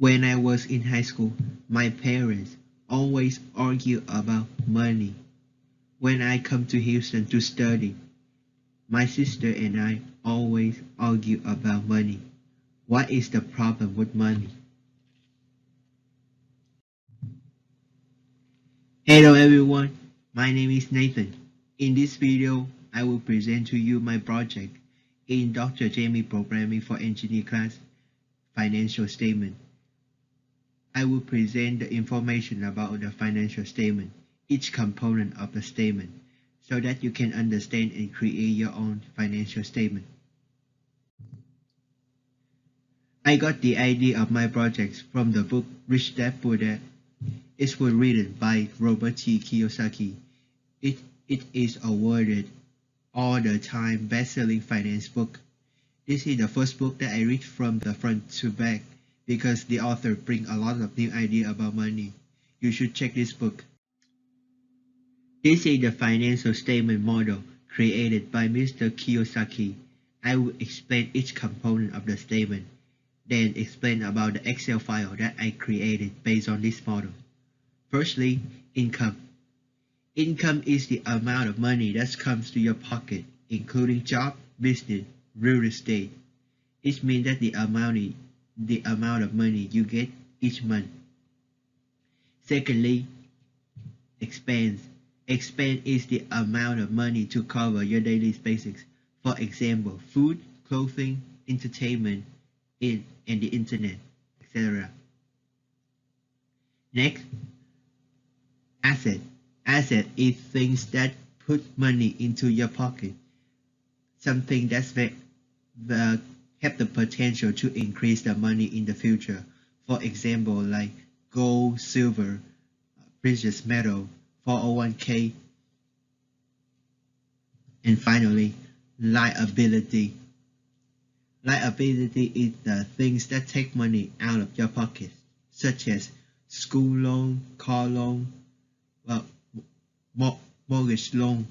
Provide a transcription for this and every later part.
When I was in high school, my parents always argue about money. When I come to Houston to study, my sister and I always argue about money. What is the problem with money? Hello everyone, my name is Nathan. In this video, I will present to you my project in Dr. Jamie Programming for Engineer class, Financial Statement. I will present the information about the financial statement, each component of the statement, so that you can understand and create your own financial statement. I got the idea of my projects from the book Rich Dad Poor Dad. It was written by Robert T. Kiyosaki. It is awarded all the time best-selling finance book. This is the first book that I read from the front to back because the author bring a lot of new idea about money. You should check this book. This is the financial statement model created by Mr. Kiyosaki. I will explain each component of the statement, then explain about the Excel file that I created based on this model. Firstly, income. Income is the amount of money that comes to your pocket, including job, business, real estate. It means that the amount of money you get each month. Secondly, expense. Expense is the amount of money to cover your daily basics. For example, food, clothing, entertainment, and the internet, etc. Next, asset. Asset is things that put money into your pocket. Something that's have the potential to increase the money in the future. For example, like gold, silver, precious metal, 401k, and finally, liability. Liability is the things that take money out of your pocket, such as school loan, car loan, well, mortgage loan.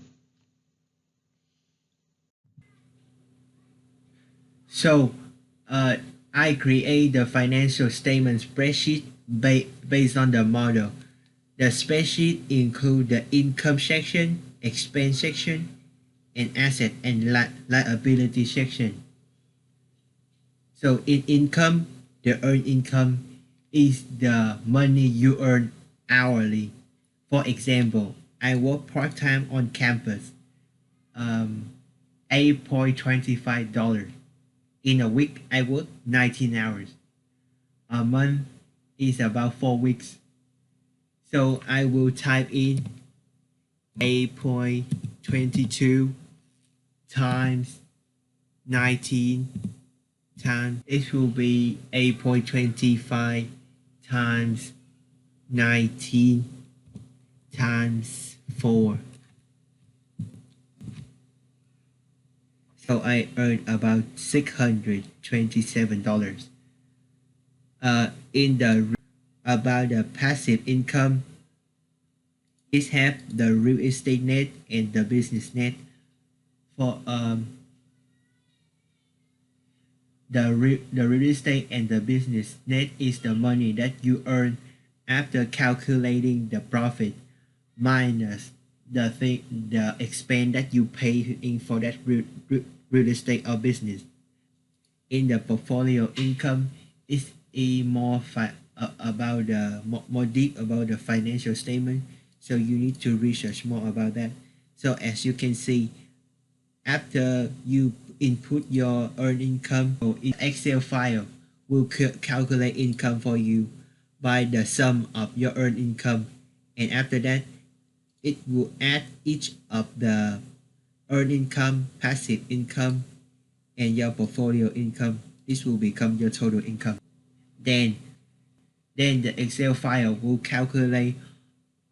So, uh, I create the financial statement spreadsheet based on the model. The spreadsheet include the income section, expense section, and asset and liability section. So in income, the earned income is the money you earn hourly. For example, I work part-time on campus, um, $8.25. In a week, I work 19 hours. A month is about 4 weeks. So I will type in 8.22 times 19 times, it will be 8.25 times 19 times 4. So I earned about $627. In the about the passive income, it have the real estate net and the business net. For the real estate and the business net is the money that you earn after calculating the profit minus the expense that you pay in for that real estate or business. In the portfolio income is a about the more deep about the financial statement, so you need to research more about that. So as you can see, after you input your earned income, so in Excel file will calculate income for you by the sum of your earned income, and after that it will add each of the earned income, passive income, and your portfolio income. This will become your total income. Then the Excel file will calculate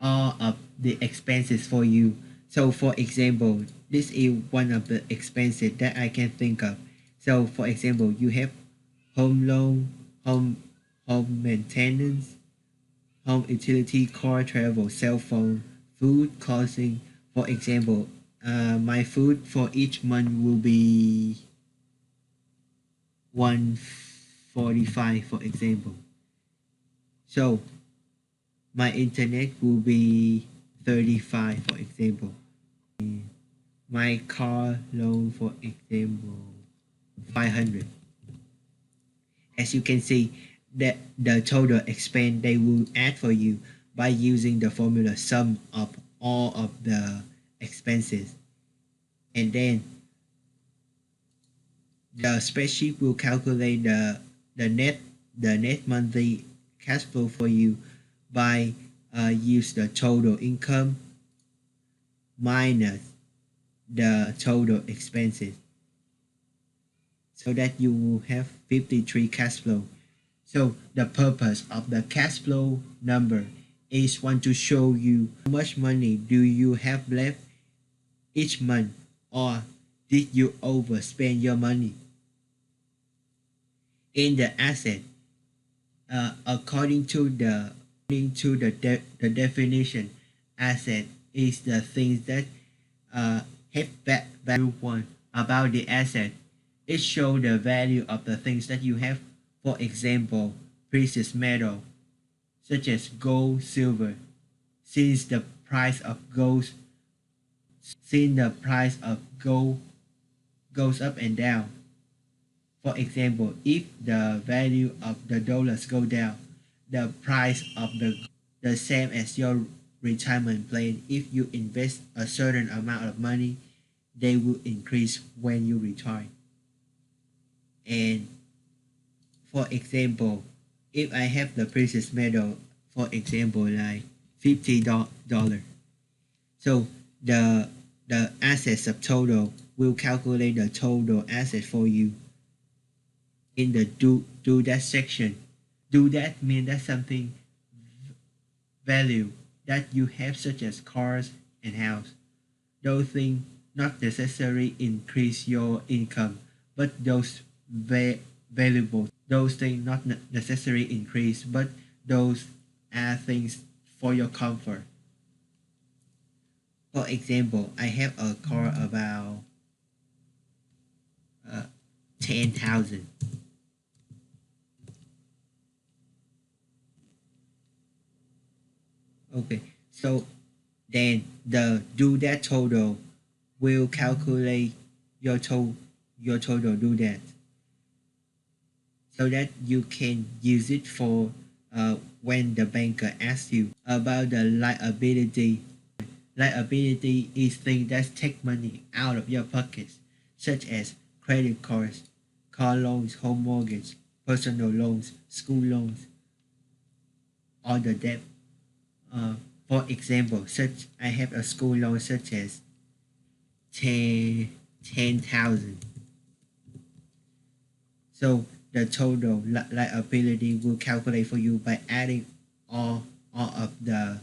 all of the expenses for you. So for example, this is one of the expenses that I can think of. So for example, you have home loan, home maintenance, home utility, car travel, cell phone, food, clothing. For example, my food for each month will be 145, for example. So my internet will be 35, for example. My car loan, for example, 500. As you can see, that the total expense they will add for you by using the formula sum of all of the expenses, and then the spreadsheet will calculate the net the net monthly cash flow for you by use the total income minus the total expenses, so that you will have 53 cash flow. So the purpose of the cash flow number is want to show you how much money do you have left each month, or did you overspend your money. In the asset, according to the definition, asset is the things that have value. One about the asset, it shows the value of the things that you have. For example, precious metal such as gold, silver. Since the price of gold, since the price of gold goes up and down. For example, if the value of the dollars go down, the price of the same as your retirement plan. If you invest a certain amount of money, they will increase when you retire. And for example, if I have the precious metal, for example, like $50, so the assets of total will calculate the total asset for you in the do that section. Do that mean that something value that you have, such as cars and house. Those things not necessarily increase your income, but those valuable, those things not necessarily increase, but those are things for your comfort. For example, I have a car about 10,000. Okay, so then the do that total will calculate your total do that, so that you can use it for when the banker asks you about the liability. Liability is things that take money out of your pockets, such as credit cards, car loans, home mortgage, personal loans, school loans, or the debt. Uh, for example, such I have a school loan such as 10,000. So the total liability will calculate for you by adding all of the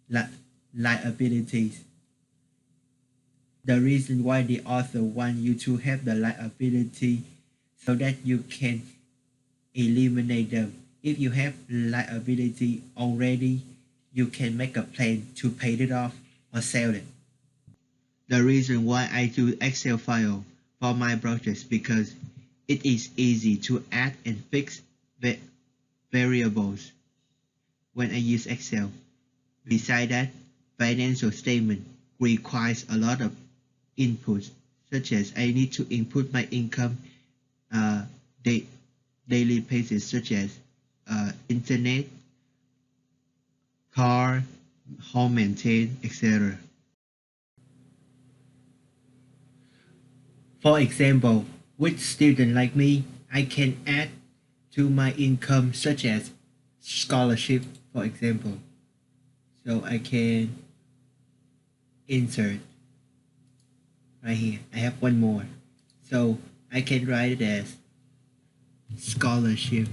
li- liabilities. The reason why the author want you to have the liability, so that you can eliminate them. If you have liability already, you can make a plan to pay it off or sell it. The reason why I do Excel file for my projects, because it is easy to add and fix variables when I use Excel. Besides that, financial statement requires a lot of inputs, such as I need to input my income, uh, da- daily basis, such as internet, car, home maintain, etc. For example, with student like me, I can add to my income, such as scholarship, for example. So I can insert right here. I have one more. So I can write it as scholarship.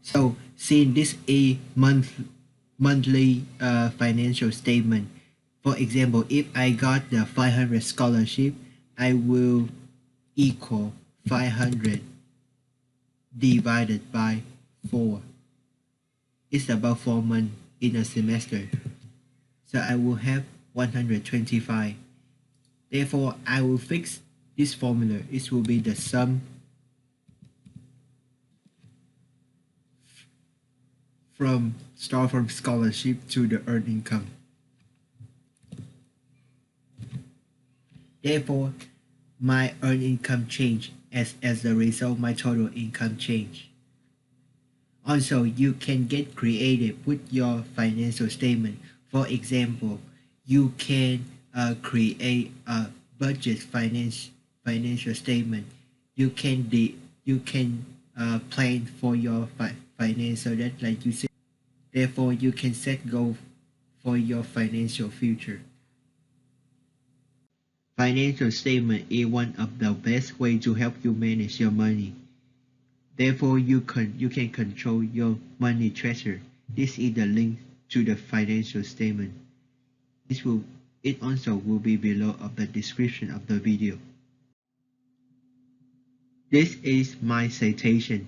So since this is monthly financial statement, for example, if I got the 500 scholarship, I will equal 500 divided by 4. It's about 4 months in a semester. So I will have 125. Therefore, I will fix this formula. It will be the sum from scholarship to the earned income. Therefore, my earned income changed as a result my total income changed. Also, you can get creative with your financial statement. For example, you can create a budget financial statement. You can plan for your finance so that like you say. Therefore, you can set goals for your financial future. Financial statement is one of the best way to help you manage your money. Therefore, you can control your money treasure. This is the link to the financial statement. It also will be below of the description of the video. This is my citation.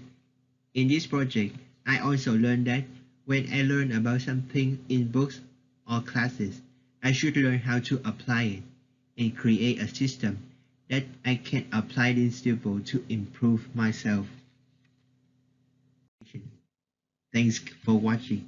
In this project, I also learned that when I learn about something in books or classes, I should learn how to apply it and create a system that I can apply this principle to improve myself. Thanks for watching.